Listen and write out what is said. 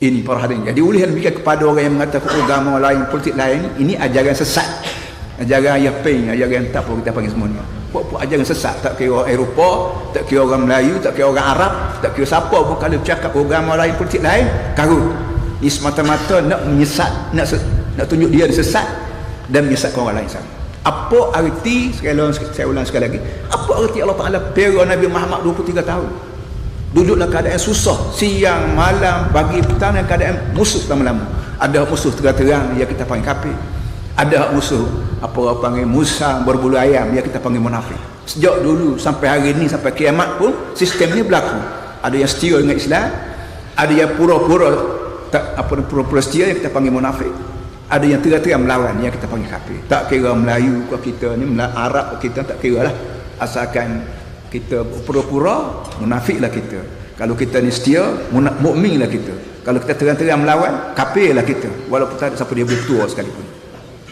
Ini para hadirin. Jadi oleh demikian kepada orang yang mengatakan agama lain, politik lain, ini ajaran sesat. Ajaran ayah peng, ajaran tak apa kita panggil semua ni. Buat ajaran sesat. Tak kira orang Eropah, tak kira orang Melayu, tak kira orang Arab, tak kira siapa pun kalau bercakap agama lain, politik lain, karut. Ini semata-mata nak menyesat, nak tunjuk dia sesat dan menyesatkan orang lain sama. Apa arti, saya ulang sekali lagi, apa arti Allah Ta'ala pera Nabi Muhammad 23 tahun? Duduk dalam keadaan susah, siang, malam, pagi, petang, dalam keadaan musuh lama-lama. Ada musuh terang-terang, yang kita panggil kafir. Ada musuh, apa orang panggil Musa berbulu ayam, yang kita panggil munafik. Sejak dulu sampai hari ini, sampai kiamat pun, sistem ni berlaku. Ada yang setia dengan Islam, ada yang pura-pura pura-pura setia, yang kita panggil munafik. Ada yang terang-terang melawan, yang kita panggil kafir. Tak kira Melayu ke kita ni, Arab ke kita, tak kira lah. Asalkan kita pura-pura, munafiklah kita. Kalau kita ni setia, mukminlah kita. Kalau kita terang-terang melawan, kafirlah kita. Walaupun tak ada siapa dia bertua sekalipun.